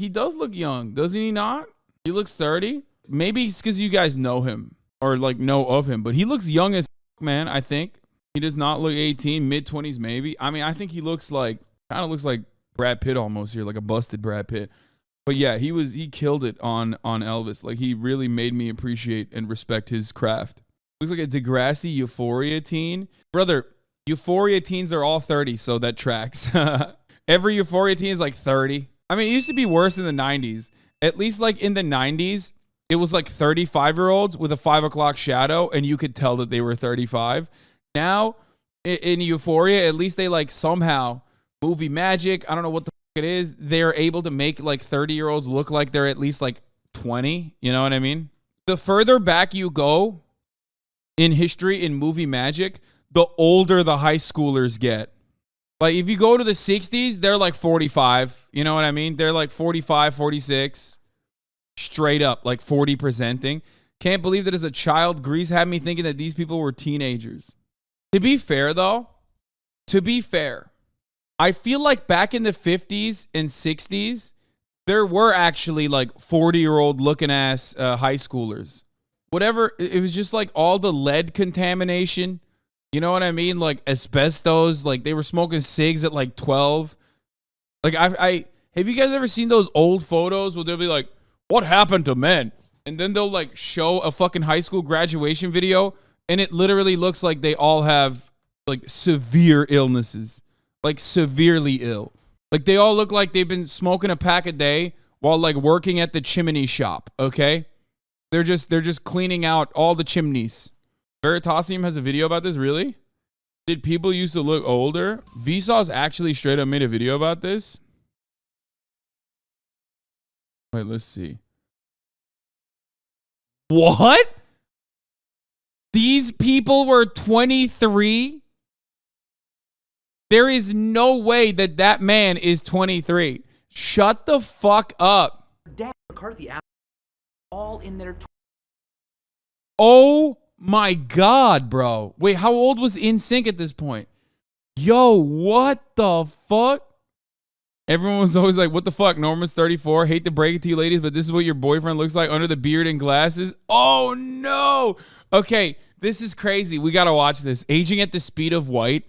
he does look young, doesn't he not? He looks 30. Maybe it's because you guys know him or like know of him, but he looks young as man. I think he does not look 18, mid-20s maybe. I mean, I think he looks like kind of looks like Brad Pitt almost here, like a busted Brad Pitt. But yeah, he killed it on Elvis. Like he really made me appreciate and respect his craft. Looks like a Degrassi Euphoria teen. Brother, Euphoria teens are all 30, so that tracks. Every Euphoria teen is like 30. I mean, it used to be worse in the 90s. At least like in the 90s, it was like 35-year-olds with a 5 o'clock shadow, and you could tell that they were 35. Now, in Euphoria, at least they like somehow, movie magic, I don't know what the fuck it is, they're able to make like 30-year-olds look like they're at least like 20. You know what I mean? The further back you go in history, in movie magic, the older the high schoolers get. Like if you go to the 60s, they're like 45. You know what I mean? They're like 45, 46. Straight up, like 40 presenting. Can't believe that as a child, Grease had me thinking that these people were teenagers. To be fair, though, I feel like back in the 50s and 60s, there were actually like 40-year-old looking ass high schoolers. Whatever, it was just like all the lead contamination. You know what I mean? Like asbestos, like they were smoking cigs at like 12. Like I have you guys ever seen those old photos where they'll be like, what happened to men? And then they'll like show a fucking high school graduation video and it literally looks like they all have like severe illnesses, like severely ill. Like they all look like they've been smoking a pack a day while like working at the chimney shop, okay? They're just cleaning out all the chimneys. Veritasium has a video about this, really? Did people used to look older? Vsauce actually straight up made a video about this. Wait, let's see. What? These people were 23? There is no way that that man is 23. Shut the fuck up. Dan McCarthy all in their Oh my God, bro. Wait, how old was NSYNC at this point? Yo, what the fuck? Everyone was always like, what the fuck? Norman's 34. Hate to break it to you ladies, but this is what your boyfriend looks like under the beard and glasses. Oh no. Okay, this is crazy. We got to watch this. Aging at the Speed of White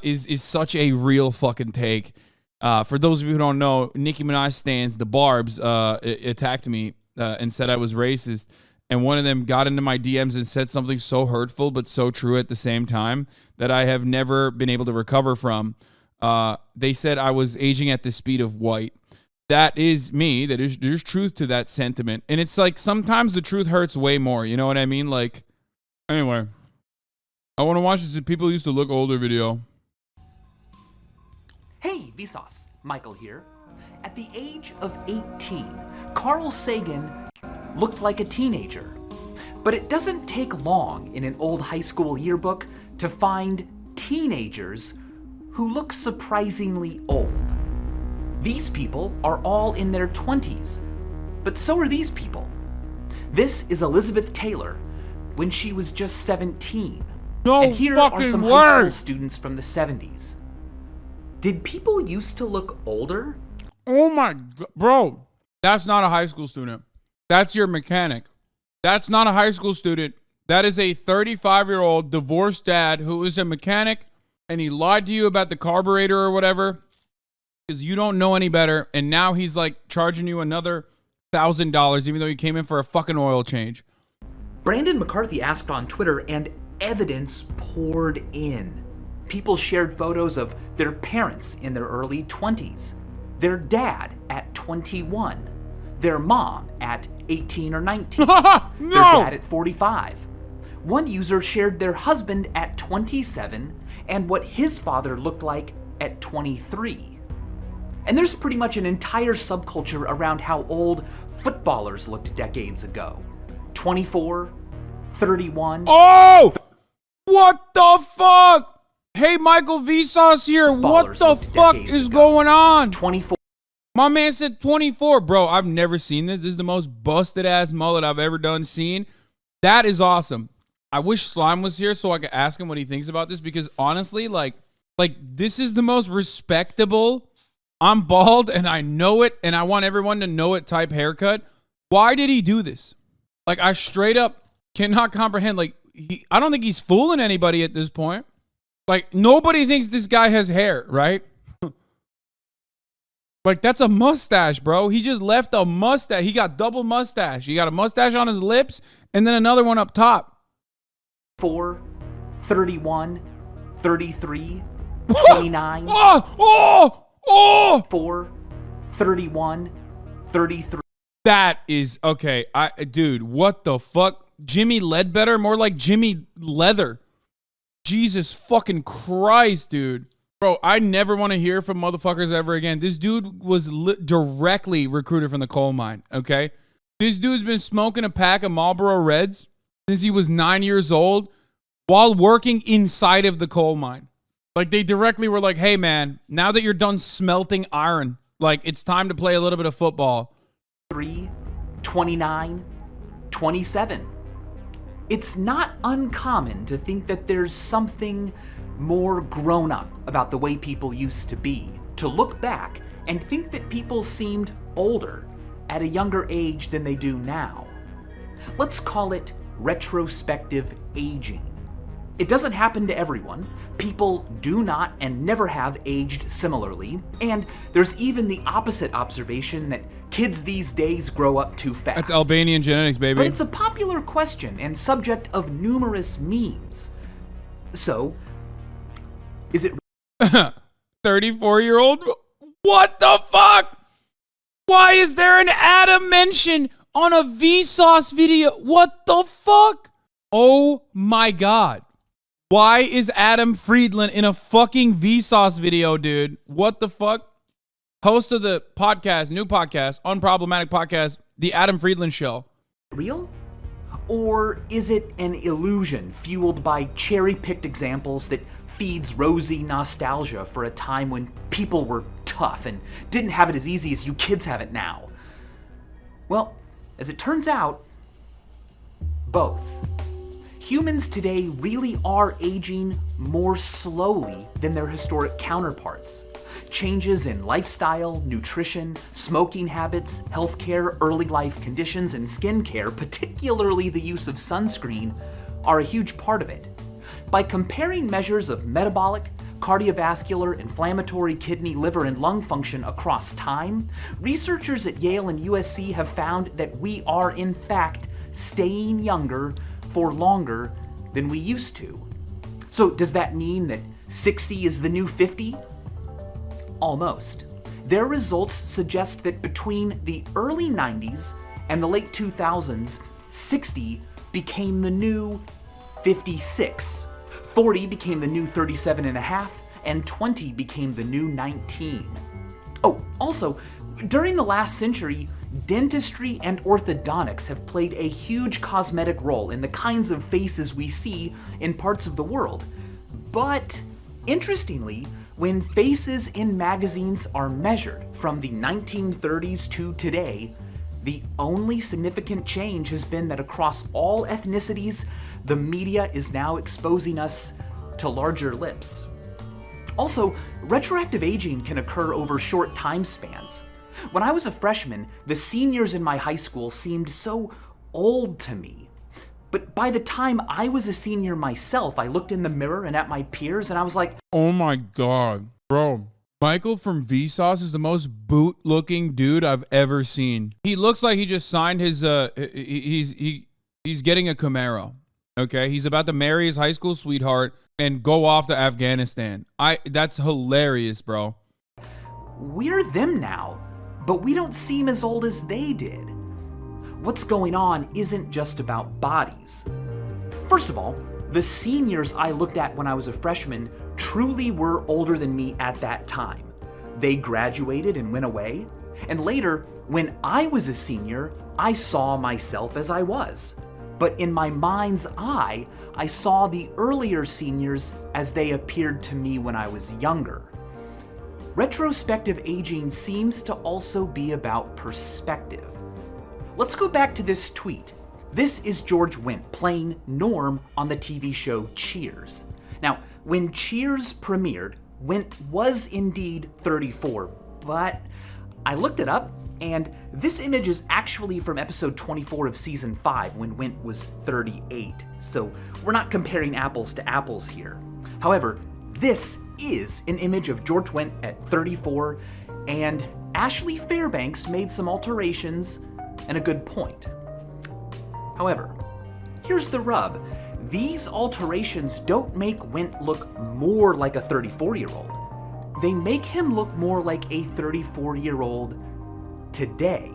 is such a real fucking take. For those of you who don't know, Nicki Minaj stans, the Barbs, attacked me and said I was racist. And one of them got into my DMs and said something so hurtful but so true at the same time that I have never been able to recover from. They said I was aging at the speed of white. That is me. There's truth to that sentiment. And it's like sometimes the truth hurts way more. You know what I mean? Like, anyway, I want to watch this People Used to Look Older video. Hey, Vsauce. Michael here. At the age of 18, Carl Sagan looked like a teenager. But it doesn't take long in an old high school yearbook to find teenagers who look surprisingly old. These people are all in their 20s, but so are these people. This is Elizabeth Taylor when she was just 17. No and here fucking are some word. high school students from the 70s. Did people used to look older? Oh my God, bro. That's not a high school student. That's your mechanic. That's not a high school student. That is a 35-year-old divorced dad who is a mechanic and he lied to you about the carburetor or whatever because you don't know any better. And now he's like charging you another $1,000 even though you came in for a fucking oil change. Brandon McCarthy asked on Twitter and evidence poured in. People shared photos of their parents in their early 20s, their dad at 21, their mom at 18 or 19, No! Their dad at 45. One user shared their husband at 27 and what his father looked like at 23. And there's pretty much an entire subculture around how old footballers looked decades ago. 24, 31. Oh! What the fuck? Hey, Michael Vsauce here. What the fuck is going on? 24. My man said 24. Bro, I've never seen this. This is the most busted ass mullet I've ever seen. That is awesome. I wish Slime was here so I could ask him what he thinks about this because honestly, like this is the most respectable I'm bald and I know it and I want everyone to know it type haircut. Why did he do this? Like, I straight up cannot comprehend. Like, I don't think he's fooling anybody at this point. Like, nobody thinks this guy has hair, right? Like, that's a mustache, bro. He just left a mustache. He got double mustache. He got a mustache on his lips and then another one up top. 4, 31, 33, 29. 4, 31, 33. That is okay. Dude, what the fuck? Jimmy Ledbetter, more like Jimmy Leather. Jesus fucking Christ, dude. Bro, I never want to hear from motherfuckers ever again. This dude was directly recruited from the coal mine, okay? This dude's been smoking a pack of Marlboro Reds since he was 9 years old while working inside of the coal mine. Like, they directly were like, hey, man, now that you're done smelting iron, like, it's time to play a little bit of football. 3, 29, 27. It's not uncommon to think that there's something more grown up about the way people used to be, to look back and think that people seemed older at a younger age than they do now. Let's call it retrospective aging. It doesn't happen to everyone. People do not and never have aged similarly, and there's even the opposite observation that kids these days grow up too fast. That's Albanian genetics, baby. But it's a popular question and subject of numerous memes. So, is it 34-year-old? What the fuck? Why is there an Adam mention on a Vsauce video? What the fuck? Oh my God. Why is Adam Friedland in a fucking Vsauce video, dude? What the fuck? Host of the podcast, new podcast, Unproblematic Podcast, The Adam Friedland Show. Real? Or is it an illusion fueled by cherry-picked examples that feeds rosy nostalgia for a time when people were tough and didn't have it as easy as you kids have it now? Well, as it turns out, both. Humans today really are aging more slowly than their historic counterparts. Changes in lifestyle, nutrition, smoking habits, healthcare, early life conditions, and skincare, particularly the use of sunscreen, are a huge part of it. By comparing measures of metabolic, cardiovascular, inflammatory, kidney, liver, and lung function across time, researchers at Yale and USC have found that we are, in fact, staying younger for longer than we used to. So does that mean that 60 is the new 50? Almost. Their results suggest that between the early 90s and the late 2000s, 60 became the new 56. 40 became the new 37 and a half, and 20 became the new 19. Oh, also, during the last century, dentistry and orthodontics have played a huge cosmetic role in the kinds of faces we see in parts of the world. But, interestingly, when faces in magazines are measured from the 1930s to today, the only significant change has been that across all ethnicities, the media is now exposing us to larger lips. Also, retroactive aging can occur over short time spans. When I was a freshman, the seniors in my high school seemed so old to me. But by the time I was a senior myself, I looked in the mirror and at my peers and I was like, oh my God, bro. Michael from Vsauce is the most boot-looking dude I've ever seen. He looks like he just signed his, he's getting a Camaro, okay? He's about to marry his high school sweetheart and go off to Afghanistan. That's hilarious, bro. We're them now, but we don't seem as old as they did. What's going on isn't just about bodies. First of all, the seniors I looked at when I was a freshman truly were older than me at that time. They graduated and went away, and later, when I was a senior, I saw myself as I was. But in my mind's eye, I saw the earlier seniors as they appeared to me when I was younger. Retrospective aging seems to also be about perspective. Let's go back to this tweet. This is George Wendt playing Norm on the TV show Cheers. Now, when Cheers premiered, Wendt was indeed 34, but I looked it up, and this image is actually from episode 24 of season 5 when Wint was 38. So we're not comparing apples to apples here. However, this is an image of George Wendt at 34, and Ashley Fairbanks made some alterations and a good point. However, here's the rub. These alterations don't make Wendt look more like a 34-year-old. They make him look more like a 34-year-old today.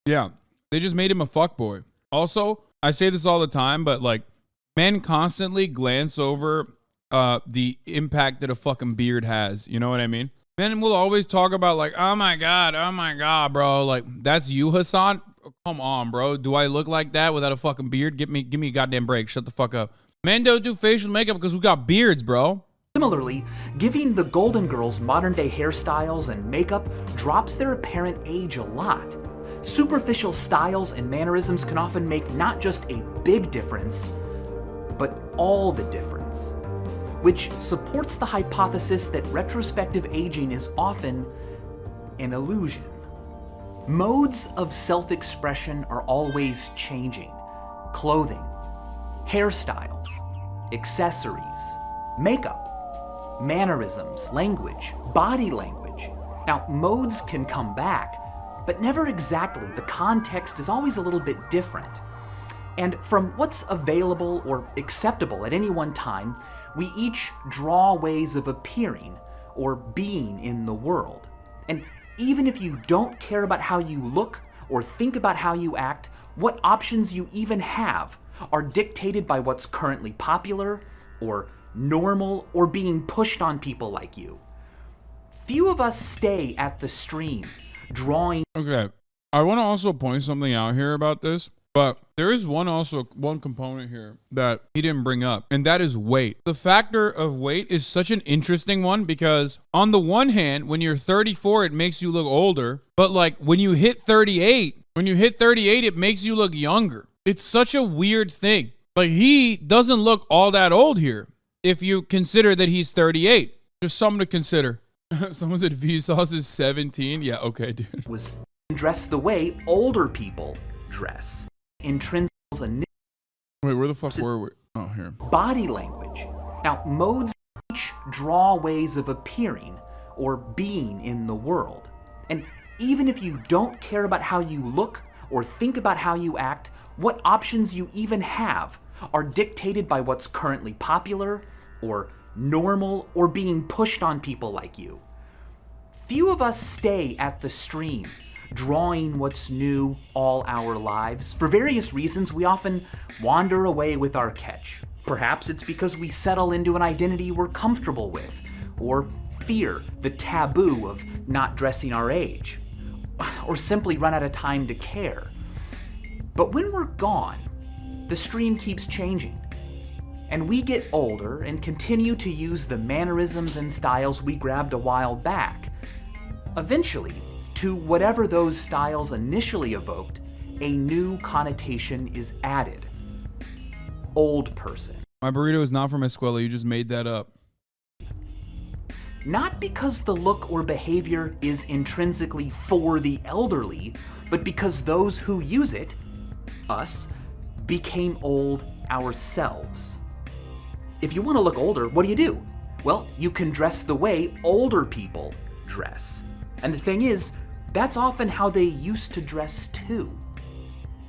Yeah, they just made him a fuckboy. Also, I say this all the time, but like, men constantly glance over the impact that a fucking beard has. You know what I mean? Men will always talk about like, oh my god, bro. Like, that's you, Hasan? Come on, bro. Do I look like that without a fucking beard? Give me a goddamn break. Shut the fuck up. Men don't do facial makeup because we got beards, bro. Similarly, giving the Golden Girls modern-day hairstyles and makeup drops their apparent age a lot. Superficial styles and mannerisms can often make not just a big difference, but all the difference, which supports the hypothesis that retrospective aging is often an illusion. Modes of self-expression are always changing. Clothing, hairstyles, accessories, makeup, mannerisms, language, body language. Now, modes can come back, but never exactly. The context is always a little bit different. And from what's available or acceptable at any one time, we each draw ways of appearing or being in the world. And even if you don't care about how you look or think about how you act, what options you even have are dictated by what's currently popular or normal or being pushed on people like you. Few of us stay at the stream, drawing. Okay, I want to also point something out here about this, but there is one component here that he didn't bring up, and that is weight. The factor of weight is such an interesting one because on the one hand, when you're 34, it makes you look older, but like when you hit 38, it makes you look younger. It's such a weird thing. Like, he doesn't look all that old here if you consider that he's 38. Just something to consider. Someone said Vsauce is 17. Yeah, okay, dude. Was dressed the way older people dress. Intrinsic and wait, where the fuck were we? Oh, here. Body language. Now, modes each draw ways of appearing or being in the world. And even if you don't care about how you look or think about how you act, what options you even have are dictated by what's currently popular or normal or being pushed on people like you. Few of us stay at the stream, drawing what's new all our lives. For various reasons, we often wander away with our catch. Perhaps it's because we settle into an identity we're comfortable with, or fear the taboo of not dressing our age, or simply run out of time to care. But when we're gone, the stream keeps changing, and we get older and continue to use the mannerisms and styles we grabbed a while back. Eventually, to whatever those styles initially evoked, a new connotation is added. Old person. My burrito is not from Escuela. You just made that up. Not because the look or behavior is intrinsically for the elderly, but because those who use it, us, became old ourselves. If you want to look older, what do? Well, you can dress the way older people dress. And the thing is, that's often how they used to dress too.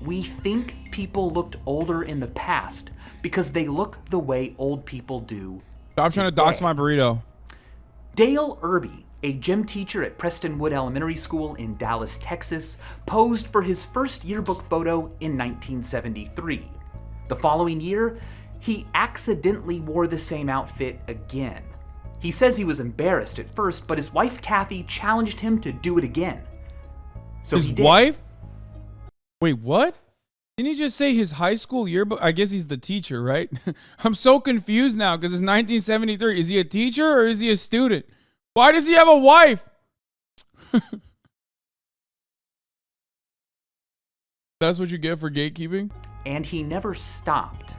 We think people looked older in the past because they look the way old people do. Stop trying to dox my burrito. Dale Irby, a gym teacher at Prestonwood Elementary School in Dallas, Texas, posed for his first yearbook photo in 1973. The following year, he accidentally wore the same outfit again. He says he was embarrassed at first, but his wife Kathy challenged him to do it again. So his he did. Wife? Wait, what? Didn't he just say his high school yearbook? I guess he's the teacher, right? I'm so confused now because it's 1973. Is he a teacher or is he a student? Why does he have a wife? That's what you get for gatekeeping? And he never stopped.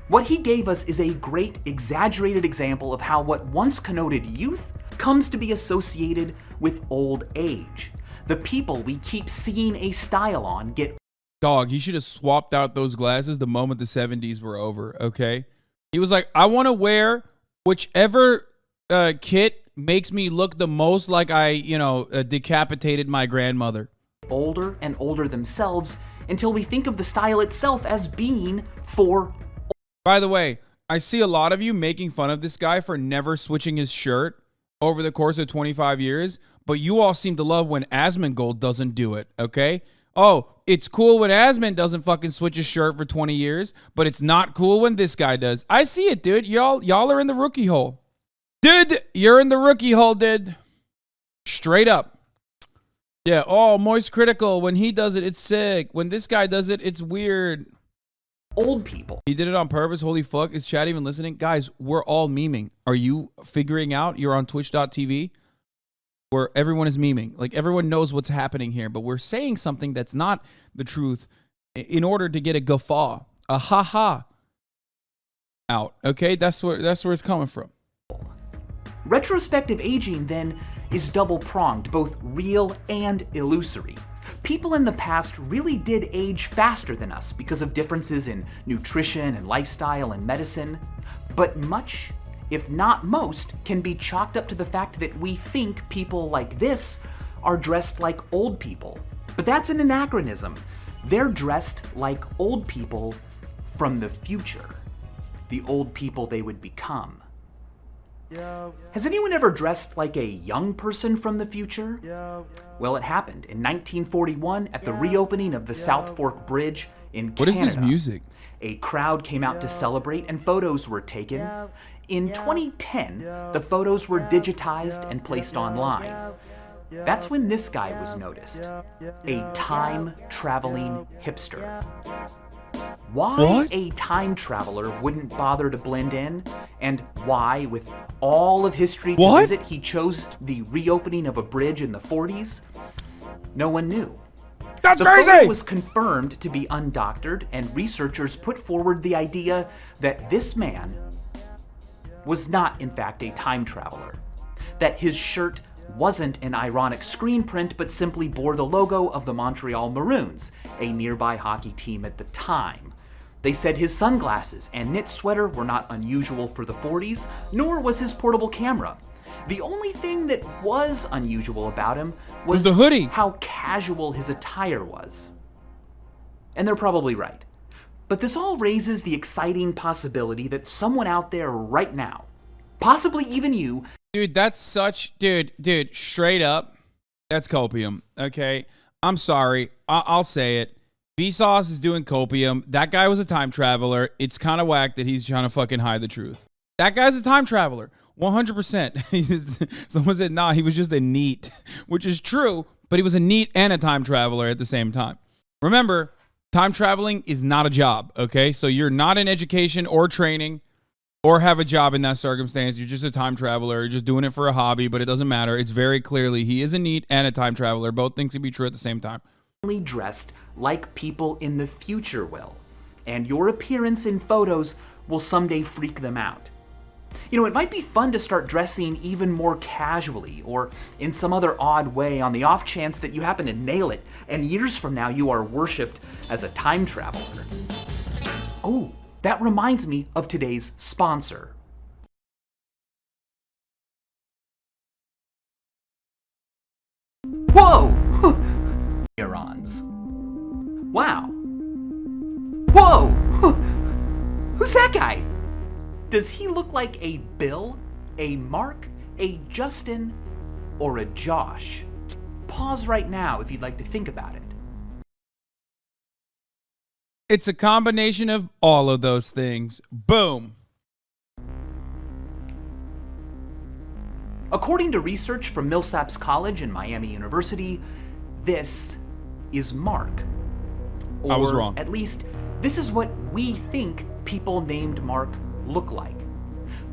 What he gave us is a great, exaggerated example of how what once connoted youth comes to be associated with old age. The people we keep seeing a style on get... Dog, he should have swapped out those glasses the moment the 70s were over, okay? He was like, I want to wear whichever kit makes me look the most like I, decapitated my grandmother. Older and older themselves until we think of the style itself as being for... By the way, I see a lot of you making fun of this guy for never switching his shirt over the course of 25 years, but you all seem to love when Asmongold doesn't do it, okay? Oh, it's cool when Asmon doesn't fucking switch his shirt for 20 years, but it's not cool when this guy does. I see it, dude. Y'all are in the rookie hole. Dude, you're in the rookie hole, dude. Straight up. Yeah, oh, Moist Critical. When he does it, it's sick. When this guy does it, it's weird. Old people. He did it on purpose. Holy fuck. Is chat even listening? Guys, we're all memeing. Are you figuring out? You're on twitch.tv where everyone is memeing. Like, everyone knows what's happening here, but we're saying something that's not the truth in order to get a guffaw, a ha-ha out. Okay? That's where it's coming from. Retrospective aging, then, is double-pronged, both real and illusory. People in the past really did age faster than us because of differences in nutrition and lifestyle and medicine, but much, if not most, can be chalked up to the fact that we think people like this are dressed like old people. But that's an anachronism. They're dressed like old people from the future, the old people they would become. Has anyone ever dressed like a young person from the future? Well, it happened in 1941 at the reopening of the South Fork Bridge in Canada. What is this music? A crowd came out to celebrate and photos were taken. In 2010, the photos were digitized and placed online. That's when this guy was noticed, a time-traveling hipster. Why a time traveler wouldn't bother to blend in, and why, with all of history to visit, he chose the reopening of a bridge in the 40s, no one knew. That's the crazy! photo was confirmed to be undoctored, and researchers put forward the idea that this man was not, in fact, a time traveler, that his shirt wasn't an ironic screen print, but simply bore the logo of the Montreal Maroons, a nearby hockey team at the time. They said his sunglasses and knit sweater were not unusual for the 40s, nor was his portable camera. The only thing that was unusual about him was the hoodie. How casual his attire was. And they're probably right. But this all raises the exciting possibility that someone out there right now, possibly even you... Dude, that's such... Dude, straight up, that's copium, okay? I'm sorry. I'll say it. Vsauce is doing copium. That guy was a time traveler. It's kind of whack that he's trying to fucking hide the truth. That guy's a time traveler. 100%. Someone said, nah, he was just a NEET, which is true, but he was a NEET and a time traveler at the same time. Remember, time traveling is not a job, okay? So you're not in education or training or have a job in that circumstance. You're just a time traveler. You're just doing it for a hobby, but it doesn't matter. It's very clearly he is a NEET and a time traveler. Both things can be true at the same time. Dressed like people in the future will, and your appearance in photos will someday freak them out. You know, it might be fun to start dressing even more casually or in some other odd way on the off chance that you happen to nail it, and years from now you are worshipped as a time traveler. Oh, that reminds me of today's sponsor. Whoa! Neurons. Wow. Whoa! Who's that guy? Does he look like a Bill, a Mark, a Justin, or a Josh? Pause right now if you'd like to think about it. It's a combination of all of those things. Boom. According to research from Millsaps College and Miami University, this is Mark. Or I was wrong. At least, this is what we think people named Mark look like.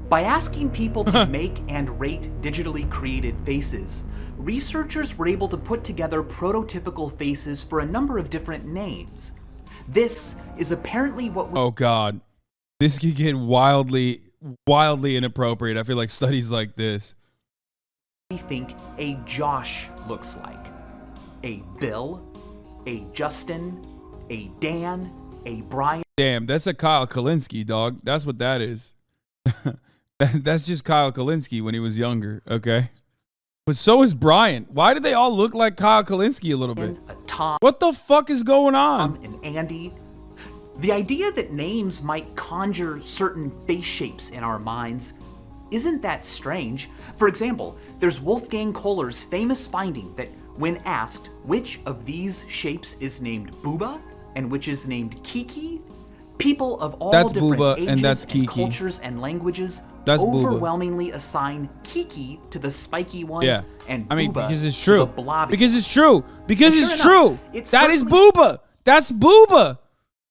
By asking people to make and rate digitally created faces, researchers were able to put together prototypical faces for a number of different names. This is apparently what we... Oh, God. This could get wildly inappropriate. I feel like studies like this. think a Josh looks like. A Bill, a Justin, a Dan, a Brian. Damn, that's a Kyle Kalinske, dog. That's what that is. That's just Kyle Kalinske when he was younger, okay? But so is Brian. Why do they all look like Kyle Kalinske a little bit? A Tom. What the fuck is going on? And Andy. The idea that names might conjure certain face shapes in our minds isn't that strange. For example, there's Wolfgang Kohler's famous finding that when asked which of these shapes is named Booba and which is named Kiki, people of all different ages and cultures and languages overwhelmingly assign Kiki to the spiky one, and I mean, Booba because it's true. to the blobby because one. it's true. Because And it's sure true. enough, That is Booba. That's Booba.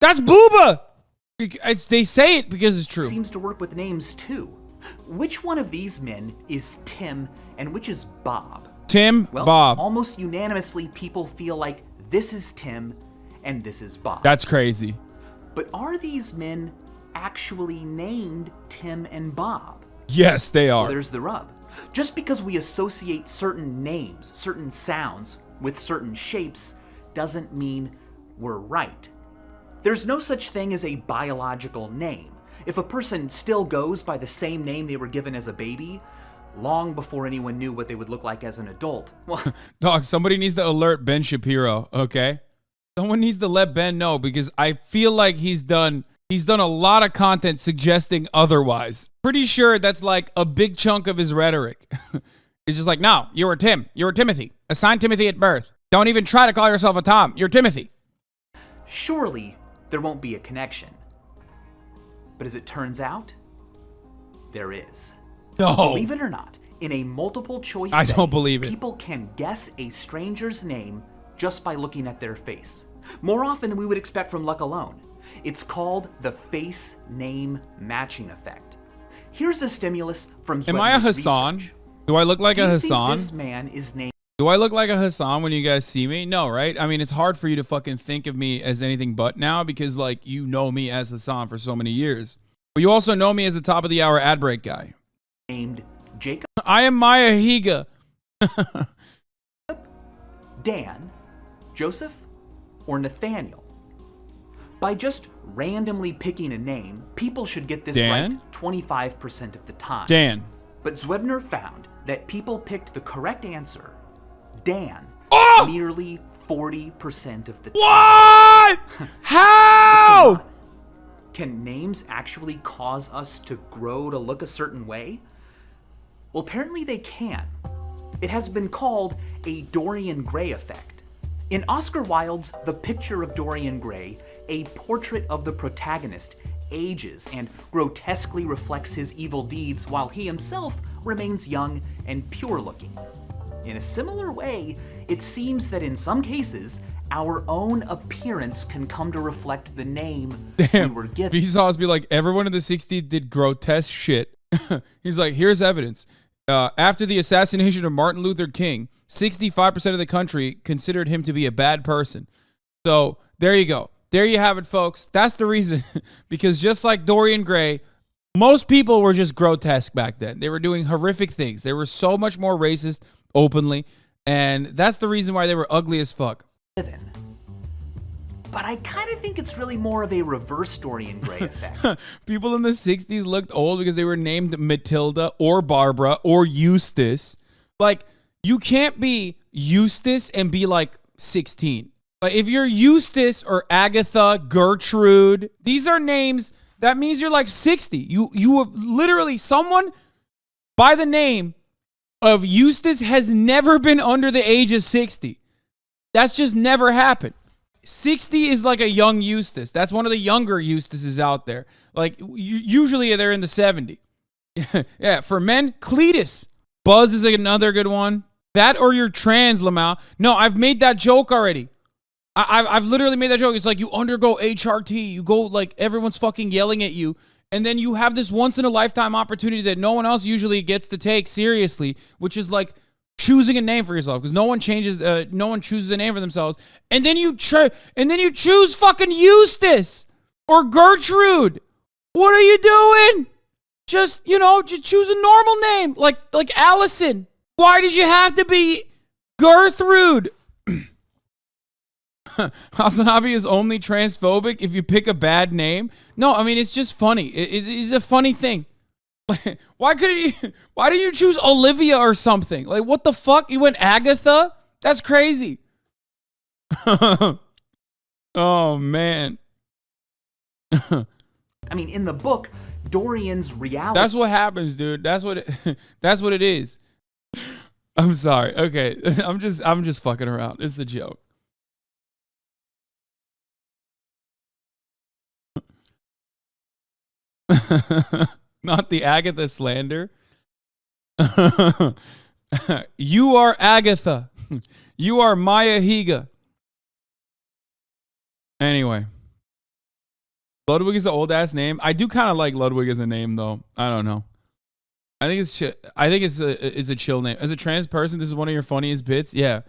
That's Booba. They say it because it's true. Seems to work with names too. Which one of these men is Tim and which is Bob? Tim, Well, Bob. almost unanimously people feel like this is Tim and this is Bob. That's crazy. But are these men actually named Tim and Bob? Yes, they are. Well, there's the rub. Just because we associate certain names, certain sounds with certain shapes doesn't mean we're right. There's no such thing as a biological name. If a person still goes by the same name they were given as a baby, long before anyone knew what they would look like as an adult, well, Dog, somebody needs to alert Ben Shapiro, okay? Someone needs to let Ben know because I feel like he's done a lot of content suggesting otherwise. Pretty sure that's like a big chunk of his rhetoric. He's just like, no, you were Tim. You were Timothy. Assign Timothy at birth. Don't even try to call yourself a Tom. You're Timothy. surely there won't be a connection. But as it turns out, there is. No. Believe it or not, in a multiple choice I setting, don't believe it. people can guess a stranger's name just by looking at their face. More often than we would expect from luck alone. It's called the face name matching effect. Here's a stimulus from Am I a Hasan? research. Do I look like Do a you think Hasan? this man is named? Do I look like a Hasan when you guys see me? No, right? I mean, it's hard for you to fucking think of me as anything but now because, like, you know me as Hasan for so many years. But you also know me as the top of the hour ad break guy. Named Jacob, I am Maya Higa. Dan, Joseph, or Nathaniel. By just randomly picking a name, people should get this Dan? right 25% of the time. Dan. But Zwebner found that people picked the correct answer, Dan, Oh! nearly 40% of the time. What? How? Can names actually cause us to grow to look a certain way? Well, apparently they can. It has been called a Dorian Gray effect. In Oscar Wilde's The Picture of Dorian Gray, a portrait of the protagonist ages and grotesquely reflects his evil deeds while he himself remains young and pure-looking. In a similar way, it seems that in some cases, our own appearance can come to reflect the name we were given. Vsauce be like, everyone in the 60s did grotesque shit. He's like, here's evidence. After the assassination of Martin Luther King, 65% of the country considered him to be a bad person. So there you go. There you have it, folks. That's the reason. Because just like Dorian Gray, most people were just grotesque back then. They were doing horrific things. They were so much more racist openly. And that's the reason why they were ugly as fuck. But I kind of think it's really more of a reverse Dorian Gray effect. People in the 60s looked old because they were named Matilda or Barbara or Eustace. Like, you can't be Eustace and be like 16. Like, if you're Eustace or Agatha, Gertrude, these are names, that means you're like 60. You have literally, someone by the name of Eustace has never been under the age of 60. That's just never happened. 60 is like a young Eustace. That's one of the younger Eustaces out there. Like, usually they're in the 70s. Yeah, for men, Cletus. Buzz is another good one. That or you're trans, Lamau. No, I've made that joke already. I've literally made that joke. It's like you undergo HRT. You go, like, everyone's fucking yelling at you. And then you have this once-in-a-lifetime opportunity that no one else usually gets to take seriously, which is like choosing a name for yourself, because no one chooses a name for themselves. And then you choose fucking Eustace or Gertrude. What are you doing? Just choose a normal name like Allison. Why did you have to be Gertrude? HasanAbi is only transphobic if you pick a bad name. No, I mean, it's just funny. It's a funny thing. Why didn't you choose Olivia or something? Like, what the fuck? You went Agatha? That's crazy. Oh, man. I mean, in the book, Dorian's reality... That's what happens, dude. That's what it is. I'm sorry. Okay. I'm just fucking around. It's a joke. Not the Agatha slander. You are Agatha. You are Maya Higa. Anyway. Ludwig is an old ass name. I do kind of like Ludwig as a name though. I don't know. I think it's a chill name. As a trans person, this is one of your funniest bits. Yeah.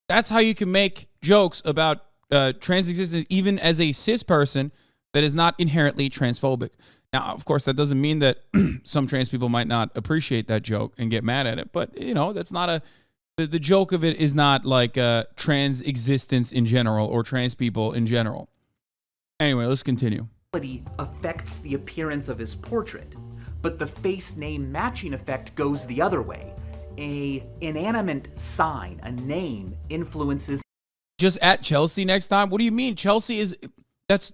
That's how you can make jokes about trans existence even as a cis person that is not inherently transphobic. Now, of course, that doesn't mean that some trans people might not appreciate that joke and get mad at it. But, you know, that's not the joke of it is not like trans existence in general or trans people in general. Anyway, let's continue. Affects the appearance of his portrait, but the face name matching effect goes the other way. A inanimate sign, a name, influences... Just at Chelsea next time? What do you mean? Chelsea is... That's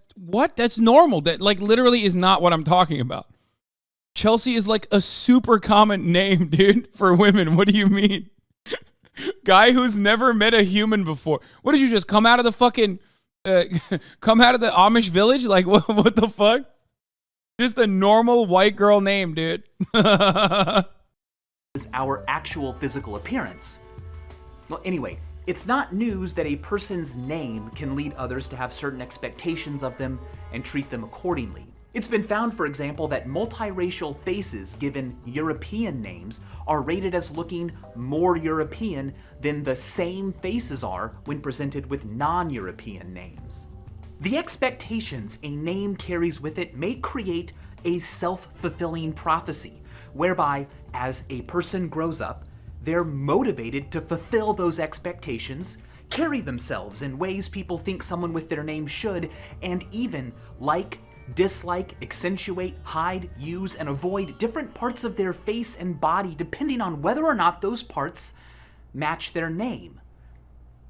normal. That like literally is not what I'm talking about. Chelsea is like a super common name, dude, for women. What do you mean? Guy who's never met a human before. What did you just come out of the fucking come out of the Amish village? Like what the fuck? Just a normal white girl name, dude. Is our actual physical appearance. Well, anyway, it's not news that a person's name can lead others to have certain expectations of them and treat them accordingly. It's been found, for example, that multiracial faces given European names are rated as looking more European than the same faces are when presented with non-European names. The expectations a name carries with it may create a self-fulfilling prophecy, whereby as a person grows up, they're motivated to fulfill those expectations, carry themselves in ways people think someone with their name should, and even like, dislike, accentuate, hide, use, and avoid different parts of their face and body depending on whether or not those parts match their name.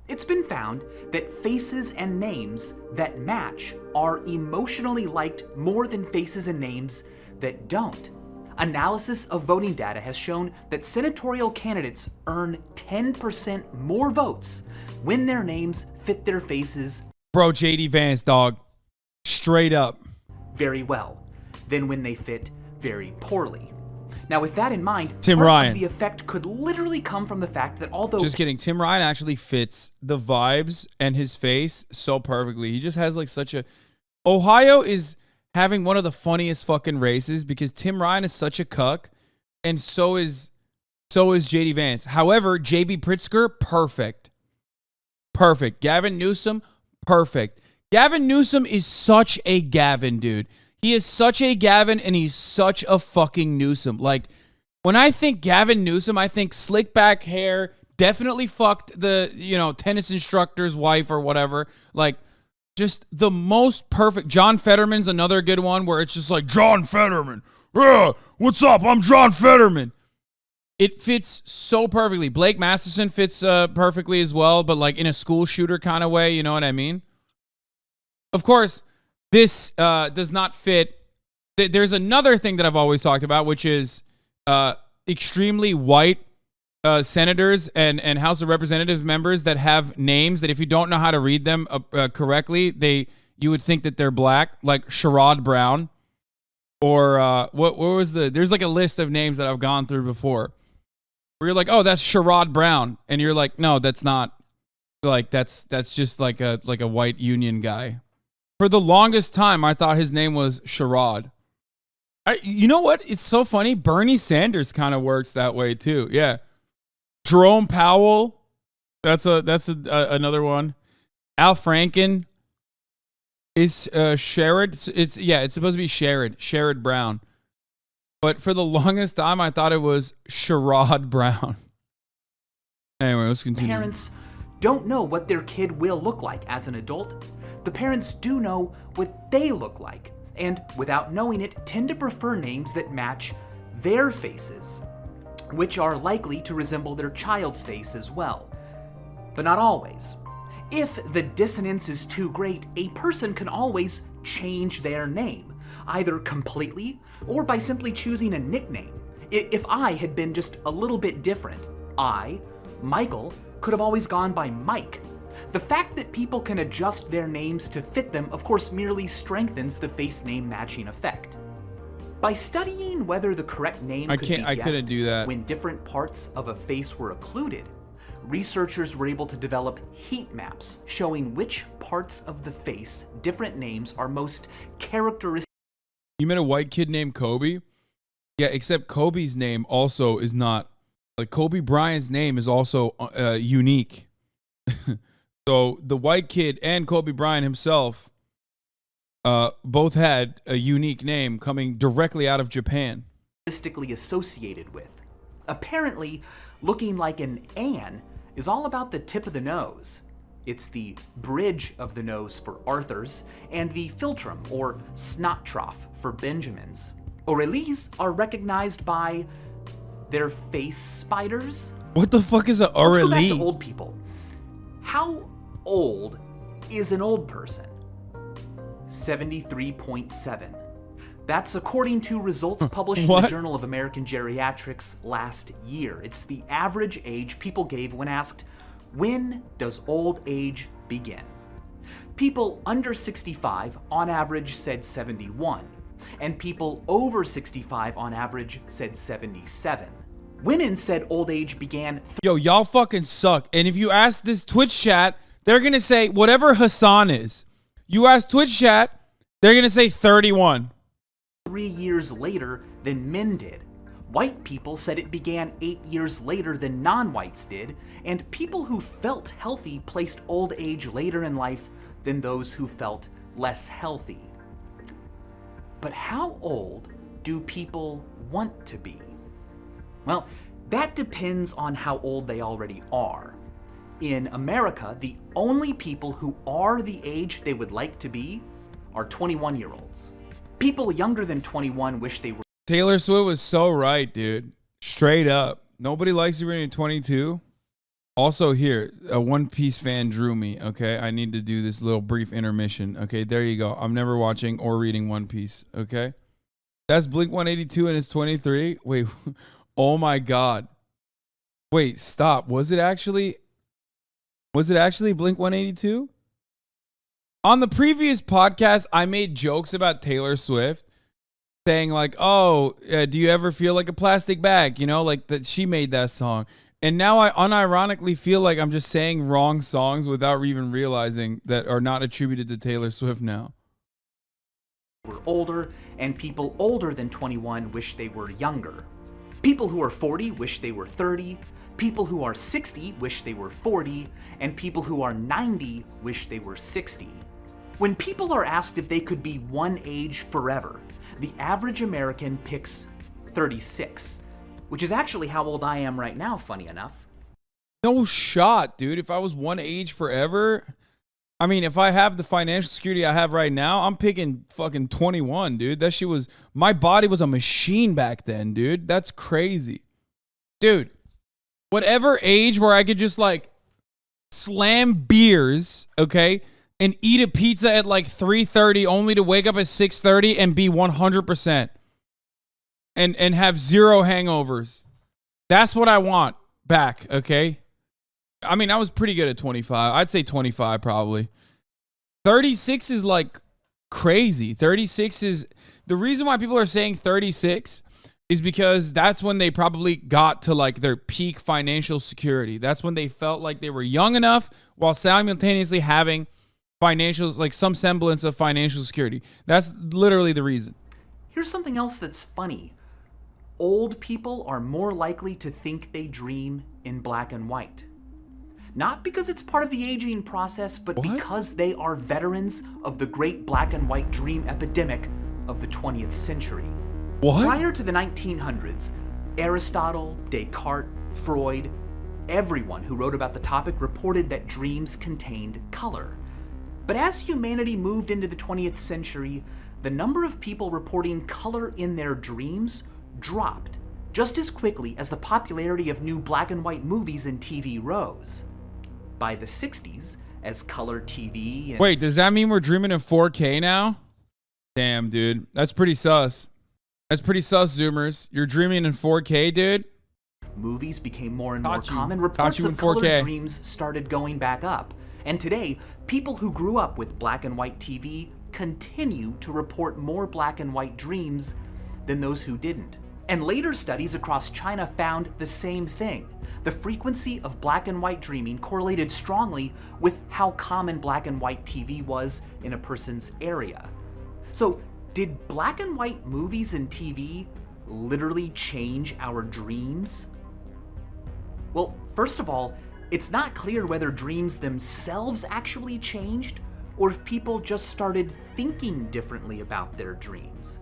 It's been found that faces and names that match are emotionally liked more than faces and names that don't. Analysis of voting data has shown that senatorial candidates earn 10% more votes when their names fit their faces. Bro, JD Vance, dog. Straight up. Very well, than when they fit very poorly. Now, with that in mind, Tim part Ryan. of the effect could literally come from the fact that although... Just kidding. Tim Ryan actually fits the vibes and his face so perfectly. He just has like such a... Ohio is having one of the funniest fucking races because Tim Ryan is such a cuck and so is JD Vance. However, JB Pritzker, perfect. Perfect. Gavin Newsom, perfect. Gavin Newsom is such a Gavin, dude. He is such a Gavin and he's such a fucking Newsom. Like, when I think Gavin Newsom, I think slick back hair, definitely fucked the, you know, tennis instructor's wife or whatever. Like, just the most perfect. John Fetterman's another good one where it's just like, John Fetterman. What's up? I'm John Fetterman. It fits so perfectly. Blake Masterson fits perfectly as well, but like in a school shooter kind of way, you know what I mean? Of course, this does not fit. There's another thing that I've always talked about, which is extremely white senators and House of Representatives members that have names that if you don't know how to read them correctly, you would think that they're black, like Sherrod Brown, or what was there's like a list of names that I've gone through before, where you're like, oh, that's Sherrod Brown, and you're like, no, that's not. Like that's just like a white union guy. For the longest time, I thought his name was Sherrod. You know what? It's so funny. Bernie Sanders kind of works that way too. Yeah. Jerome Powell. That's another one. Al Franken is Sherrod. It's supposed to be Sherrod Brown. But for the longest time, I thought it was Sherrod Brown. Anyway, let's continue. Parents don't know what their kid will look like as an adult. The parents do know what they look like, and without knowing it, tend to prefer names that match their faces, which are likely to resemble their child's face as well. But not always. If the dissonance is too great, a person can always change their name, either completely or by simply choosing a nickname. If I had been just a little bit different, Michael, could have always gone by Mike. The fact that people can adjust their names to fit them, of course, merely strengthens the face name matching effect. By studying whether the correct name could be I couldn't do that. when different parts of a face were occluded, researchers were able to develop heat maps showing which parts of the face different names are most characteristic. You met a white kid named Kobe? Yeah, except Kobe's name also is not, like Kobe Bryant's name is also unique. So the white kid and Kobe Bryant himself both had a unique name coming directly out of Japan. Associated with. Apparently, looking like an Ann is all about the tip of the nose. It's the bridge of the nose for Arthurs and the philtrum or snot trough for Benjamins. Aurélies are recognized by their face spiders. What the fuck is an Let's go back Aurélie? to old people. How old is an old person? 73.7. That's according to results published in the What? Journal of American Geriatrics last year. It's the average age people gave when asked, when does old age begin? People under 65 on average said 71, and people over 65 on average said 77. Women said old age began Yo, y'all fucking suck. And if you ask this Twitch chat, they're gonna say whatever Hasan is. You ask Twitch chat, they're gonna say 31. 3 years later than men did. White people said it began 8 years later than non-whites did, and people who felt healthy placed old age later in life than those who felt less healthy. But how old do people want to be? Well, that depends on how old they already are. In America, the only people who are the age they would like to be are 21-year-olds. People younger than 21 wish they were. Taylor Swift was so right, dude. Straight up. Nobody likes you when you're 22. Also here, a One Piece fan drew me, okay? I need to do this little brief intermission, okay? There you go. I'm never watching or reading One Piece, okay? That's Blink-182 and it's 23. Wait, oh my God. Wait, stop. Was it actually Blink-182? On the previous podcast, I made jokes about Taylor Swift, saying like, oh, do you ever feel like a plastic bag? You know, like that she made that song. And now I unironically feel like I'm just saying wrong songs without even realizing that are not attributed to Taylor Swift now. Were older, and people older than 21 wish they were younger. People who are 40 wish they were 30. People who are 60 wish they were 40. And people who are 90 wish they were 60. When people are asked if they could be one age forever, the average American picks 36, which is actually how old I am right now, funny enough. No shot, dude. If I was one age forever, I mean, if I have the financial security I have right now, I'm picking fucking 21, dude. That shit was, my body was a machine back then, dude. That's crazy. Dude, whatever age where I could just like slam beers, okay, and eat a pizza at like 3:30 only to wake up at 6:30 and be 100% and have zero hangovers. That's what I want back, okay? I mean, I was pretty good at 25. I'd say 25 probably. 36 is like crazy. 36 is, the reason why people are saying 36 is because that's when they probably got to like their peak financial security. That's when they felt like they were young enough while simultaneously having financial, like some semblance of financial security. That's literally the reason. Here's something else that's funny. Old people are more likely to think they dream in black and white. Not because it's part of the aging process, but because they are veterans of the great black and white dream epidemic of the 20th century. What? Prior to the 1900s, Aristotle, Descartes, Freud, Everyone who wrote about the topic reported that dreams contained color. But as humanity moved into the 20th century, the number of people reporting color in their dreams dropped just as quickly as the popularity of new black and white movies and TV rose. By the 60s, as color TV and... Wait, does that mean we're dreaming in 4K now? Damn, dude. That's pretty sus. That's pretty sus, Zoomers. You're dreaming in 4K, dude? Movies became more and more common. Reports of color dreams started going back up. And today, people who grew up with black and white TV continue to report more black and white dreams than those who didn't. And later studies across China found the same thing. The frequency of black and white dreaming correlated strongly with how common black and white TV was in a person's area. So, did black and white movies and TV literally change our dreams? Well, first of all, it's not clear whether dreams themselves actually changed or if people just started thinking differently about their dreams.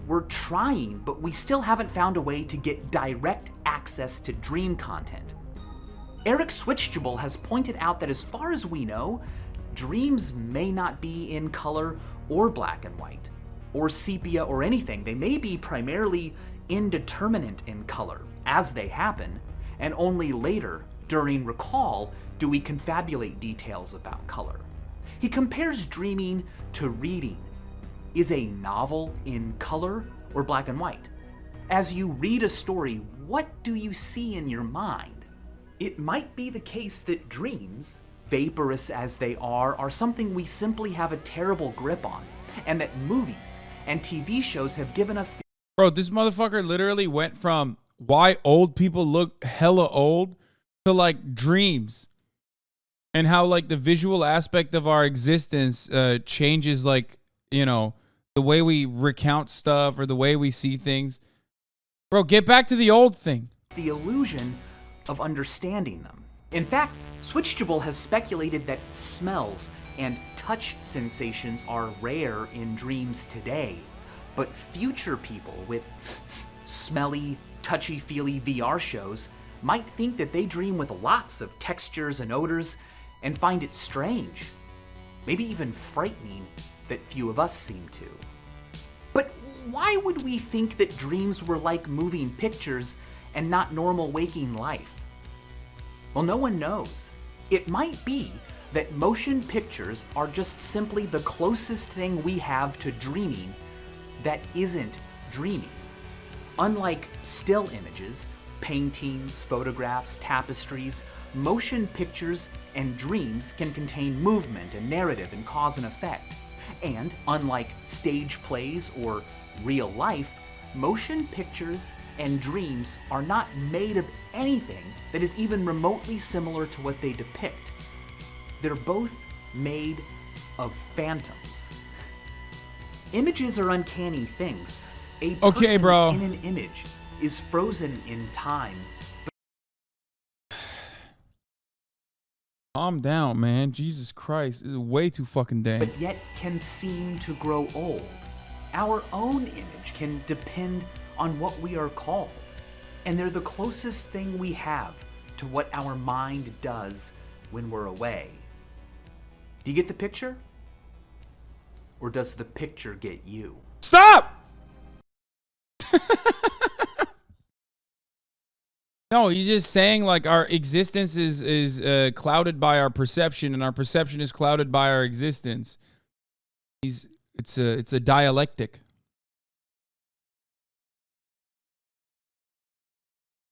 We're trying, but we still haven't found a way to get direct access to dream content. Eric Switchable has pointed out that as far as we know, dreams may not be in color or black and white, or sepia or anything. They may be primarily indeterminate in color as they happen, and only later, during recall, do we confabulate details about color. He compares dreaming to reading. Is a novel in color or black and white? As you read a story, what do you see in your mind? It might be the case that dreams, vaporous as they are something we simply have a terrible grip on, and that movies and TV shows have given us Bro, this motherfucker literally went from why old people look hella old to like dreams and how like the visual aspect of our existence changes, like, you know, the way we recount stuff or the way we see things. Bro, get back to the old thing. The illusion of understanding them. In fact, Switchable has speculated that smells and touch sensations are rare in dreams today, but future people with smelly, touchy-feely VR shows might think that they dream with lots of textures and odors and find it strange, maybe even frightening, that few of us seem to. But why would we think that dreams were like moving pictures and not normal waking life? Well, no one knows. It might be that motion pictures are just simply the closest thing we have to dreaming that isn't dreaming. Unlike still images, paintings, photographs, tapestries, motion pictures and dreams can contain movement and narrative and cause and effect. And unlike stage plays or real life, motion pictures and dreams are not made of anything that is even remotely similar to what they depict. They're both made of phantoms. Images are uncanny things. A person bro. in an image is frozen in time. Calm down, man. Jesus Christ. This is way too fucking damn. But yet can seem to grow old. Our own image can depend on what we are called. And they're the closest thing we have to what our mind does when we're away. Do you get the picture? Or does the picture get you? Stop! No, he's just saying like our existence is clouded by our perception, and our perception is clouded by our existence. It's a dialectic.